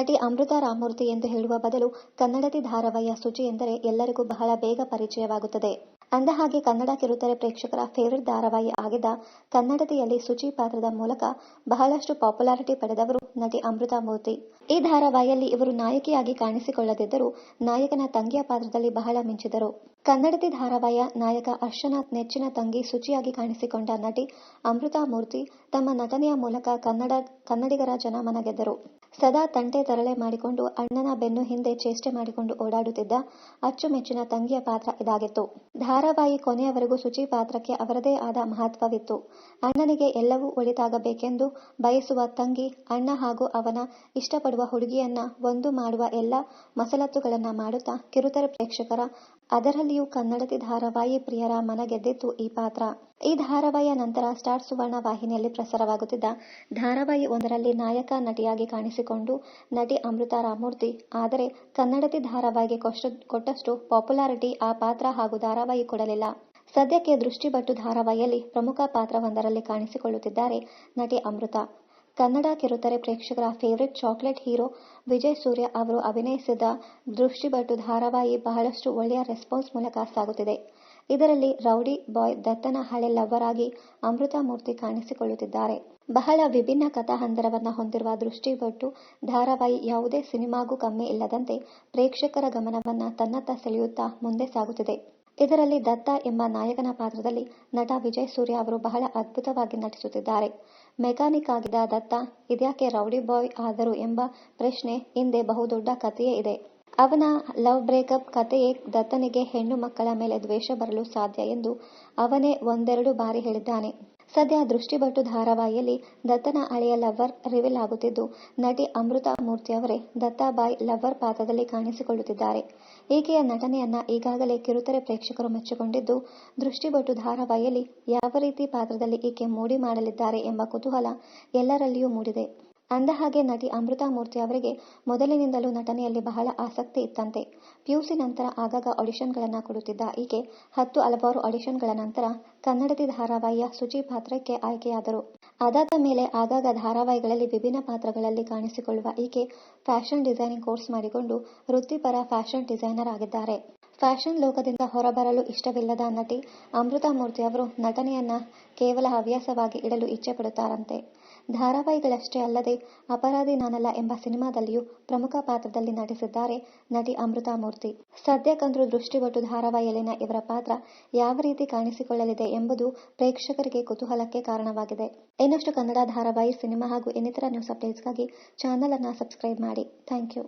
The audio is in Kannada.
ನಟಿ ಅಮೃತಾ ರಾಮಮೂರ್ತಿ ಎಂದು ಹೇಳುವ ಬದಲು ಕನ್ನಡತಿ ಧಾರಾವಾಹಿಯ ಶುಚಿ ಎಂದರೆ ಎಲ್ಲರಿಗೂ ಬಹಳ ಬೇಗ ಪರಿಚಯವಾಗುತ್ತದೆ. ಅಂದಹಾಗೆ ಕನ್ನಡ ಕಿರುತೆರೆ ಪ್ರೇಕ್ಷಕರ ಫೇವರಿಟ್ ಧಾರಾವಾಹಿ ಆಗಿದ್ದ ಕನ್ನಡತಿಯಲ್ಲಿ ಶುಚಿ ಪಾತ್ರದ ಮೂಲಕ ಬಹಳಷ್ಟು ಪಾಪ್ಯುಲಾರಿಟಿ ಪಡೆದವರು ನಟಿ ಅಮೃತಾ ಮೂರ್ತಿ. ಈ ಧಾರಾವಾಹಿಯಲ್ಲಿ ಇವರು ನಾಯಕಿಯಾಗಿ ಕಾಣಿಸಿಕೊಳ್ಳದಿದ್ದರೂ ನಾಯಕನ ತಂಗಿಯ ಪಾತ್ರದಲ್ಲಿ ಬಹಳ ಮಿಂಚಿದರು. ಕನ್ನಡತಿ ಧಾರಾವಾಹಿಯ ನಾಯಕ ಹರ್ಷನ ನೆಚ್ಚಿನ ತಂಗಿ ಶುಚಿಯಾಗಿ ಕಾಣಿಸಿಕೊಂಡ ನಟಿ ಅಮೃತಾ ಮೂರ್ತಿ ತಮ್ಮ ನಟನೆಯ ಮೂಲಕ ಕನ್ನಡಿಗರ ಜನಮನ ಗೆದ್ದರು. ಸದಾ ತಂಟೆ ತರಲೆ ಮಾಡಿಕೊಂಡು ಅಣ್ಣನ ಬೆನ್ನು ಹಿಂದೆ ಚೇಷ್ಟೆ ಮಾಡಿಕೊಂಡು ಓಡಾಡುತ್ತಿದ್ದ ಅಚ್ಚುಮೆಚ್ಚಿನ ತಂಗಿಯ ಪಾತ್ರ ಇದಾಗಿತ್ತು. ಧಾರಾವಾಹಿ ಕೊನೆಯವರೆಗೂ ಶುಚಿ ಪಾತ್ರಕ್ಕೆ ಅವರದೇ ಆದ ಮಹತ್ವವಿತ್ತು. ಅಣ್ಣನಿಗೆ ಎಲ್ಲವೂ ಒಳಿತಾಗಬೇಕೆಂದು ಬಯಸುವ ತಂಗಿ, ಅಣ್ಣ ಹಾಗೂ ಅವನ ಇಷ್ಟಪಡುವ ಹುಡುಗಿಯನ್ನ ಒಂದು ಮಾಡುವ ಎಲ್ಲ ಮಸಲತ್ತುಗಳನ್ನ ಮಾಡುತ್ತಾ ಕಿರುತೆರೆ ಪ್ರೇಕ್ಷಕರ, ಅದರಲ್ಲಿಯೂ ಕನ್ನಡತಿ ಧಾರಾವಾಹಿ ಪ್ರಿಯರ ಮನ ಗೆದ್ದಿತ್ತು ಈ ಪಾತ್ರ. ಈ ಧಾರಾವಾಹಿಯ ನಂತರ ಸ್ಟಾರ್ ಸುವರ್ಣ ವಾಹಿನಿಯಲ್ಲಿ ಪ್ರಸಾರವಾಗುತ್ತಿದ್ದ ಧಾರಾವಾಹಿ ಒಂದರಲ್ಲಿ ನಾಯಕ ನಟಿಯಾಗಿ ಕಾಣಿಸಿಕೊಂಡು ನಟಿ ಅಮೃತಾ ರಾಮಮೂರ್ತಿ. ಆದರೆ ಕನ್ನಡತಿ ಧಾರಾವಾಹಿಗೆ ಕೊಟ್ಟಷ್ಟು ಪಾಪ್ಯುಲಾರಿಟಿ ಆ ಪಾತ್ರ ಹಾಗೂ ಧಾರಾವಾಹಿ ಕೊಡಲಿಲ್ಲ. ಸದ್ಯಕ್ಕೆ ದೃಷ್ಟಿಬಟ್ಟು ಧಾರಾವಾಹಿಯಲ್ಲಿ ಪ್ರಮುಖ ಪಾತ್ರವೊಂದರಲ್ಲಿ ಕಾಣಿಸಿಕೊಳ್ಳುತ್ತಿದ್ದಾರೆ ನಟಿ ಅಮೃತಾ. ಕನ್ನಡ ಕಿರುತೆರೆ ಪ್ರೇಕ್ಷಕರ ಫೇವರಿಟ್ ಚಾಕ್ಲೇಟ್ ಹೀರೋ ವಿಜಯ್ ಸೂರ್ಯ ಅವರು ಅಭಿನಯಿಸಿದ ದೃಷ್ಟಿಬಟ್ಟು ಧಾರಾವಾಹಿ ಬಹಳಷ್ಟು ಒಳ್ಳೆಯ ರೆಸ್ಪಾನ್ಸ್ ಮೂಲಕ ಸಾಗುತ್ತಿದೆ. ಇದರಲ್ಲಿ ರೌಡಿ ಬಾಯ್ ದತ್ತನ ಹಳೆ ಲವ್ವರ್ ಆಗಿ ಅಮೃತಾ ಮೂರ್ತಿ ಕಾಣಿಸಿಕೊಳ್ಳುತ್ತಿದ್ದಾರೆ. ಬಹಳ ವಿಭಿನ್ನ ಕಥಾಹಂದರವನ್ನ ಹೊಂದಿರುವ ದೃಷ್ಟಿಬಟ್ಟು ಧಾರಾವಾಹಿ ಯಾವುದೇ ಸಿನಿಮಾಗೂ ಕಮ್ಮಿ ಇಲ್ಲದಂತೆ ಪ್ರೇಕ್ಷಕರ ಗಮನವನ್ನ ತನ್ನತ್ತ ಸೆಳೆಯುತ್ತಾ ಮುಂದೆ ಸಾಗುತ್ತಿದೆ. ಇದರಲ್ಲಿ ದತ್ತ ಎಂಬ ನಾಯಕನ ಪಾತ್ರದಲ್ಲಿ ನಟ ವಿಜಯ್ ಸೂರ್ಯ ಅವರು ಬಹಳ ಅದ್ಭುತವಾಗಿ ನಟಿಸುತ್ತಿದ್ದಾರೆ. ಮೆಕ್ಯಾನಿಕ್ ಆಗಿದ್ದ ದತ್ತ ಇದ್ಯಾಕೆ ರೌಡಿ ಬಾಯ್ ಆದರು ಎಂಬ ಪ್ರಶ್ನೆ ಹಿಂದೆ ಬಹುದೊಡ್ಡ ಕಥೆಯೇ ಇದೆ. ಅವನ ಲವ್ ಬ್ರೇಕಪ್ ಕಥೆಯೇ ದತ್ತನಿಗೆ ಹೆಣ್ಣು ಮಕ್ಕಳ ಮೇಲೆ ದ್ವೇಷ ಬರಲು ಸಾಧ್ಯ ಎಂದು ಅವನೇ ಒಂದೆರಡು ಬಾರಿ ಹೇಳಿದ್ದಾನೆ. ಸದ್ಯ ದೃಷ್ಟಿಬಟ್ಟು ಧಾರಾವಾಹಿಯಲ್ಲಿ ದತ್ತನ ಹಳೆಯ ಲವ್ವರ್ ರಿವೀಲ್ ಆಗುತ್ತಿದ್ದು, ನಟಿ ಅಮೃತಾ ಮೂರ್ತಿ ಅವರೇ ದತ್ತಾಬಾಯ್ ಲವ್ವರ್ ಪಾತ್ರದಲ್ಲಿ ಕಾಣಿಸಿಕೊಳ್ಳುತ್ತಿದ್ದಾರೆ. ಈಕೆಯ ನಟನೆಯನ್ನ ಈಗಾಗಲೇ ಕಿರುತೆರೆ ಪ್ರೇಕ್ಷಕರು ಮೆಚ್ಚಿಕೊಂಡಿದ್ದು, ದೃಷ್ಟಿಬಟ್ಟು ಧಾರಾವಾಹಿಯಲ್ಲಿ ಯಾವ ರೀತಿ ಪಾತ್ರದಲ್ಲಿ ಈಕೆ ಮೋಡಿ ಮಾಡಲಿದ್ದಾರೆ ಎಂಬ ಕುತೂಹಲ ಎಲ್ಲರಲ್ಲಿಯೂ ಮೂಡಿದೆ. ಅಂದಹಾಗೆ ನಟಿ ಅಮೃತಾ ಮೂರ್ತಿ ಅವರಿಗೆ ಮೊದಲಿನಿಂದಲೂ ನಟನೆಯಲ್ಲಿ ಬಹಳ ಆಸಕ್ತಿ ಇತ್ತಂತೆ. ಪಿಯುಸಿ ನಂತರ ಆಗಾಗ ಆಡಿಷನ್ಗಳನ್ನ ಕೊಡುತ್ತಿದ್ದ ಈಕೆ ಹಲವಾರು ಆಡಿಷನ್ಗಳ ನಂತರ ಕನ್ನಡತಿ ಧಾರಾವಾಹಿಯ ಶುಚಿ ಪಾತ್ರಕ್ಕೆ ಆಯ್ಕೆಯಾದರು. ಅದಾದ ಮೇಲೆ ಆಗಾಗ ಧಾರಾವಾಹಿಗಳಲ್ಲಿ ವಿಭಿನ್ನ ಪಾತ್ರಗಳಲ್ಲಿ ಕಾಣಿಸಿಕೊಳ್ಳುವ ಈಕೆ ಫ್ಯಾಷನ್ ಡಿಸೈನಿಂಗ್ ಕೋರ್ಸ್ ಮಾಡಿಕೊಂಡು ವೃತ್ತಿಪರ ಫ್ಯಾಷನ್ ಡಿಸೈನರ್ ಆಗಿದ್ದಾರೆ. ಫ್ಯಾಷನ್ ಲೋಕದಿಂದ ಹೊರಬರಲು ಇಷ್ಟವಿಲ್ಲದ ನಟಿ ಅಮೃತಾ ಮೂರ್ತಿ ಅವರು ನಟನೆಯನ್ನ ಕೇವಲ ಹವ್ಯಾಸವಾಗಿ ಇಡಲು ಇಚ್ಛೆ ಪಡುತ್ತಾರಂತೆ. ಧಾರಾವಾಹಿಗಳಷ್ಟೇ ಅಲ್ಲದೆ ಅಪರಾಧಿ ನಾನಲ್ಲ ಎಂಬ ಸಿನಿಮಾದಲ್ಲಿಯೂ ಪ್ರಮುಖ ಪಾತ್ರದಲ್ಲಿ ನಟಿಸಿದ್ದಾರೆ ನಟಿ ಅಮೃತಾ ಮೂರ್ತಿ. ಸದ್ಯಕ್ಕಂತೂ ದೃಷ್ಟಿಬಟ್ಟು ಧಾರಾವಾಹಿಯಲ್ಲಿನ ಇವರ ಪಾತ್ರ ಯಾವ ರೀತಿ ಕಾಣಿಸಿಕೊಳ್ಳಲಿದೆ ಎಂಬುದು ಪ್ರೇಕ್ಷಕರಿಗೆ ಕುತೂಹಲಕ್ಕೆ ಕಾರಣವಾಗಿದೆ. ಇನ್ನಷ್ಟು ಕನ್ನಡ ಧಾರಾವಾಹಿ, ಸಿನಿಮಾ ಹಾಗೂ ಇನ್ನಿತರ ನ್ಯೂಸ್ ಅಪ್ಡೇಟ್ಸ್ಗಾಗಿ ಚಾನಲ್ ಅನ್ನ ಸಬ್ಸ್ಕ್ರೈಬ್ ಮಾಡಿ. Thank you.